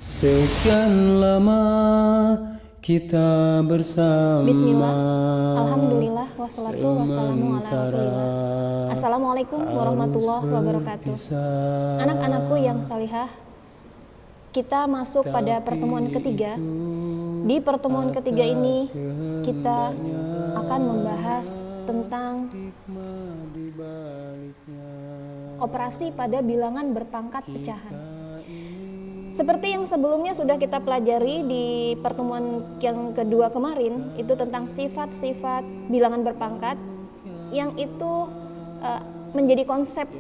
Sekian lama kita bersama. Bismillah, alhamdulillah, wassalatu wassalamu ala rasulillah. Assalamualaikum warahmatullahi wabarakatuh. Anak-anakku yang salihah, kita masuk pada pertemuan ketiga. Di pertemuan ketiga ini kita akan membahas tentang operasi pada bilangan berpangkat pecahan. Seperti yang sebelumnya sudah kita pelajari di pertemuan yang kedua kemarin, itu tentang sifat-sifat bilangan berpangkat yang itu menjadi konsep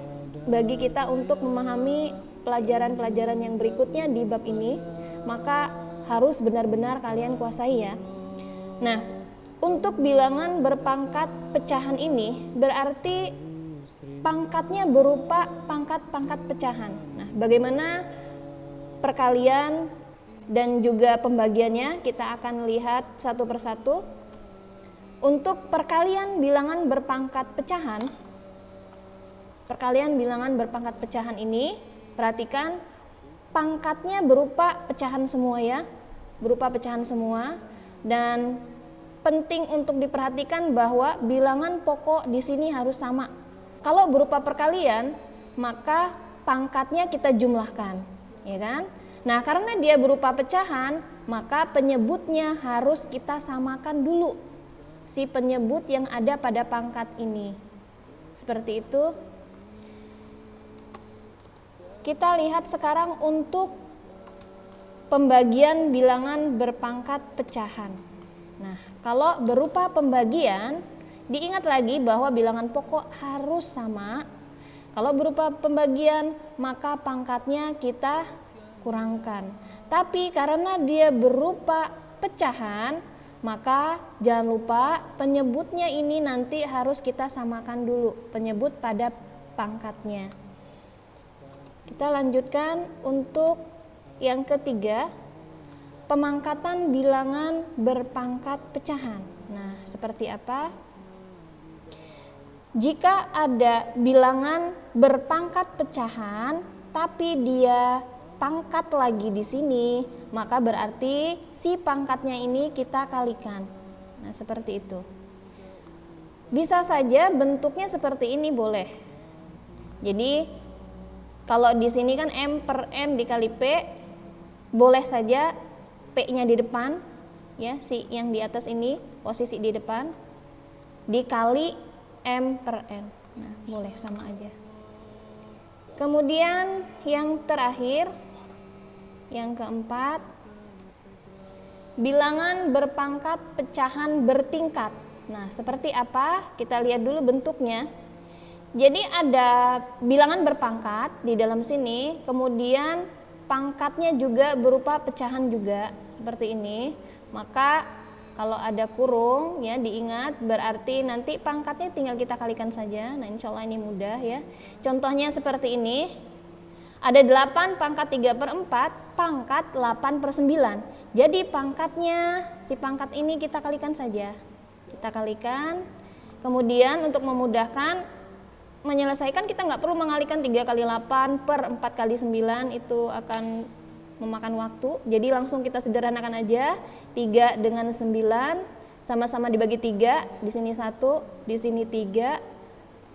bagi kita untuk memahami pelajaran-pelajaran yang berikutnya di bab ini, maka harus benar-benar kalian kuasai ya. Nah, untuk bilangan berpangkat pecahan ini berarti pangkatnya berupa pangkat-pangkat pecahan. Nah, bagaimana perkalian dan juga pembagiannya kita akan lihat satu persatu. Untuk perkalian bilangan berpangkat pecahan, ini perhatikan pangkatnya berupa pecahan semua ya, berupa pecahan semua, dan penting untuk diperhatikan bahwa bilangan pokok di sini harus sama. Kalau berupa perkalian, maka pangkatnya kita jumlahkan, ya kan? Nah, karena dia berupa pecahan, maka penyebutnya harus kita samakan dulu si penyebut yang ada pada pangkat ini. Seperti itu. Kita lihat sekarang untuk pembagian bilangan berpangkat pecahan. Nah, kalau berupa pembagian, diingat lagi bahwa bilangan pokok harus sama. Kalau berupa pembagian, maka pangkatnya kita kurangkan. Tapi karena dia berupa pecahan, maka jangan lupa penyebutnya ini nanti harus kita samakan dulu, penyebut pada pangkatnya. Kita lanjutkan untuk yang ketiga, pemangkatan bilangan berpangkat pecahan. Nah, seperti apa? Jika ada bilangan berpangkat pecahan tapi dia pangkat lagi di sini, maka berarti si pangkatnya ini kita kalikan. Nah, seperti itu. Bisa saja bentuknya seperti ini boleh. Jadi kalau di sini kan M per N dikali P, boleh saja P-nya di depan, ya, si yang di atas ini posisi di depan, dikali M per N. Nah, boleh sama aja. Kemudian yang terakhir, yang keempat, bilangan berpangkat pecahan bertingkat. Nah, seperti apa? Kita lihat dulu bentuknya. Jadi ada bilangan berpangkat di dalam sini, kemudian pangkatnya juga berupa pecahan juga seperti ini. Maka kalau ada kurung ya diingat, berarti nanti pangkatnya tinggal kita kalikan saja. Nah, insya Allah ini mudah ya. Contohnya seperti ini. Ada 8 pangkat 3 per 4, pangkat 8 per 9. Jadi pangkatnya, si pangkat ini kita kalikan saja. Kita kalikan, kemudian untuk memudahkan menyelesaikan kita nggak perlu mengalikan 3 kali 8 per 4 kali 9, itu akan memakan waktu. Jadi langsung kita sederhanakan aja, 3 dengan 9 sama-sama dibagi 3, di sini 1, di sini 3.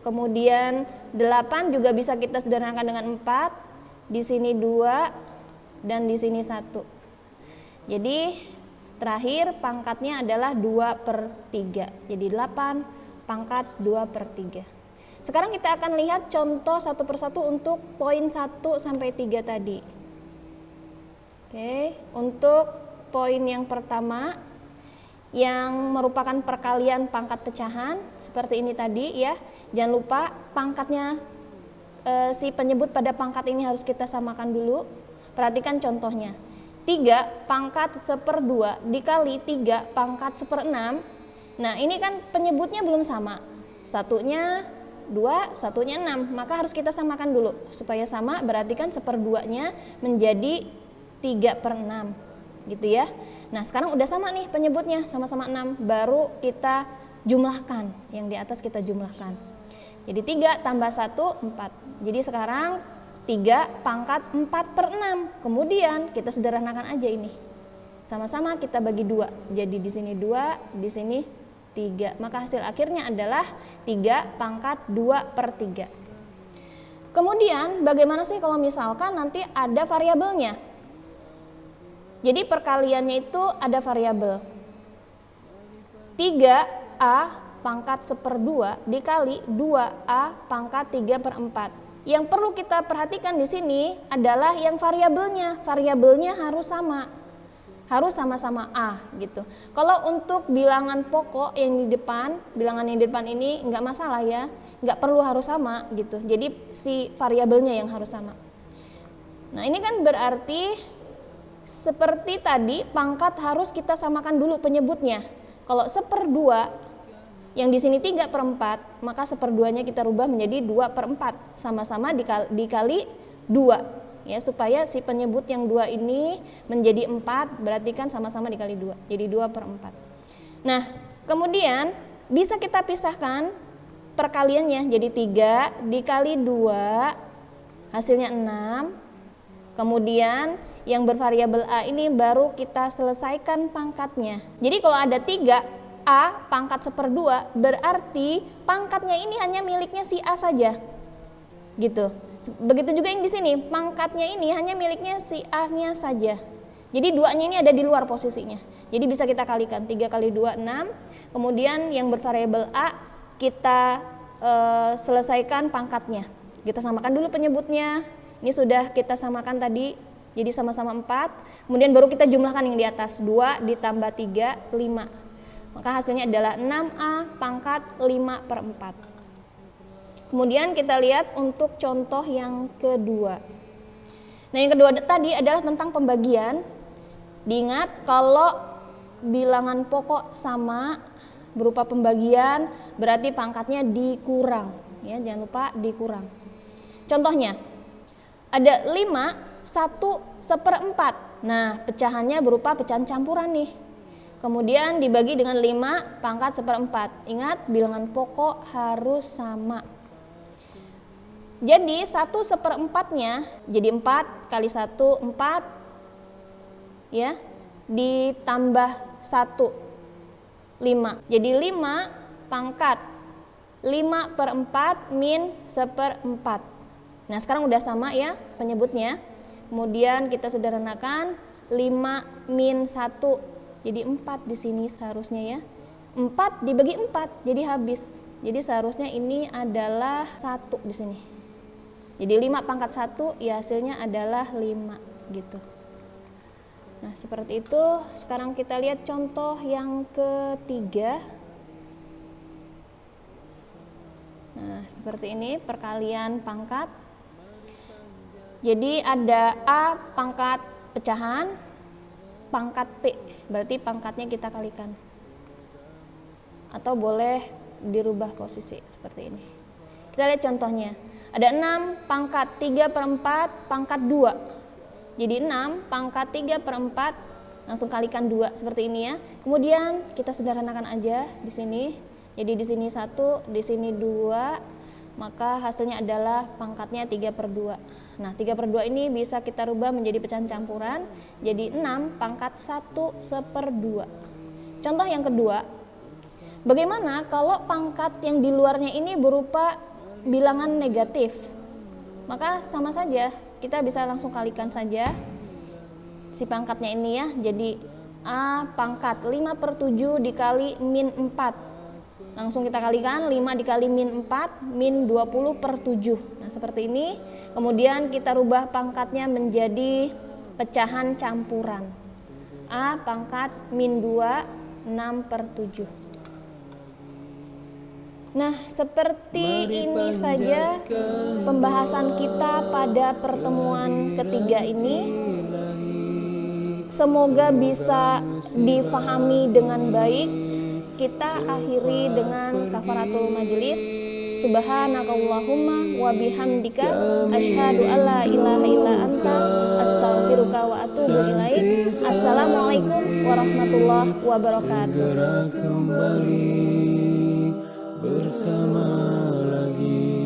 Kemudian 8 juga bisa kita sederhanakan dengan 4, di sini 2 dan di sini 1. Jadi terakhir pangkatnya adalah 2 per 3. Jadi 8 pangkat 2 per 3. Sekarang kita akan lihat contoh satu persatu untuk poin 1 sampai 3 tadi. Oke, untuk poin yang pertama yang merupakan perkalian pangkat pecahan seperti ini tadi ya. Jangan lupa pangkatnya si penyebut pada pangkat ini harus kita samakan dulu. Perhatikan contohnya. 3 pangkat 1/2 dikali 3 pangkat 1/6. Nah, ini kan penyebutnya belum sama. Satunya 2, satunya 6, maka harus kita samakan dulu. Supaya sama berarti kan 1/2-nya menjadi 3 per 6 gitu ya. Nah, sekarang udah sama nih penyebutnya, sama-sama 6, baru kita jumlahkan, yang di atas kita jumlahkan. Jadi 3 tambah 1, 4. Jadi sekarang 3 pangkat 4/6. Kemudian kita sederhanakan aja ini. Sama-sama kita bagi 2. Jadi di sini 2, di sini 3. Maka hasil akhirnya adalah 3 pangkat 2/3. Kemudian bagaimana sih kalau misalkan nanti ada variabelnya? Jadi perkaliannya itu ada variabel. 3A pangkat 1/2 dikali 2A pangkat 3/4. Yang perlu kita perhatikan di sini adalah yang variabelnya. Variabelnya harus sama. Harus sama-sama A gitu. Kalau untuk bilangan pokok yang di depan, bilangan yang di depan ini nggak masalah ya. Nggak perlu harus sama gitu. Jadi si variabelnya yang harus sama. Nah ini kan berarti seperti tadi pangkat harus kita samakan dulu penyebutnya. Kalau 1/2 yang di sini 3/4, maka 1/2-nya kita rubah menjadi 2/4, sama-sama dikali 2 ya, supaya si penyebut yang 2 ini menjadi 4, berarti kan sama-sama dikali 2, jadi 2/4. Nah, kemudian bisa kita pisahkan perkaliannya, jadi 3 dikali 2 hasilnya 6. Kemudian yang bervariabel A ini baru kita selesaikan pangkatnya. Jadi kalau ada 3 A pangkat 1/2 berarti pangkatnya ini hanya miliknya si A saja gitu. Begitu juga yang di sini, pangkatnya ini hanya miliknya si A-nya saja. Jadi 2-nya ini ada di luar posisinya. Jadi bisa kita kalikan, 3 kali 2 6. Kemudian yang bervariabel A kita selesaikan pangkatnya. Kita samakan dulu penyebutnya. Ini sudah kita samakan tadi, jadi sama-sama 4. Kemudian baru kita jumlahkan yang di atas, 2 ditambah 3, 5. Maka hasilnya adalah 6A pangkat 5/4. Kemudian kita lihat untuk contoh yang kedua. Nah yang kedua tadi adalah tentang pembagian. Diingat kalau bilangan pokok sama berupa pembagian berarti pangkatnya dikurang. Ya, jangan lupa dikurang. Contohnya ada 5, 1/4. Nah pecahannya berupa pecahan campuran nih. Kemudian dibagi dengan 5 pangkat 1/4. Ingat bilangan pokok harus sama. Jadi 1/4-nya jadi 4 kali 1 4 ya, ditambah 1 5. Jadi 5 pangkat 5/4 min 1/4. Nah sekarang udah sama ya penyebutnya. Kemudian kita sederhanakan 5 min 1. Jadi 4 di sini seharusnya ya. 4 dibagi 4 jadi habis. Jadi seharusnya ini adalah 1 di sini. Jadi 5 pangkat 1 ya hasilnya adalah 5 gitu. Nah, seperti itu. Sekarang kita lihat contoh yang ketiga. Nah, seperti ini perkalian pangkat. Jadi ada A pangkat pecahan, pangkat P, berarti pangkatnya kita kalikan. Atau boleh dirubah posisi seperti ini. Kita lihat contohnya. Ada 6 pangkat 3/4 pangkat 2. Jadi 6 pangkat 3/4 langsung kalikan 2 seperti ini ya. Kemudian kita sederhanakan aja di sini. Jadi di sini 1, di sini 2, maka hasilnya adalah pangkatnya 3/2. Nah 3/2 ini bisa kita rubah menjadi pecahan campuran. Jadi 6 pangkat 1/2. Contoh yang kedua, bagaimana kalau pangkat yang di luarnya ini berupa bilangan negatif? Maka sama saja, kita bisa langsung kalikan saja si pangkatnya ini ya. Jadi A pangkat 5/7 dikali min 4. Langsung kita kalikan 5 dikali min 4 min 20/7. Nah seperti ini. Kemudian kita rubah pangkatnya menjadi pecahan campuran. A pangkat min 2 6/7. Nah seperti ini saja pembahasan kita pada pertemuan ketiga ini. Semoga bisa difahami dengan baik. Kita akhiri dengan kafaratul majelis. Subhanakallahumma wa bihamdika asyhadu alla ilaha illa anta astaghfiruka wa atubu ilaik. Assalamualaikum warahmatullahi wabarakatuh. Segera kembali bersama lagi.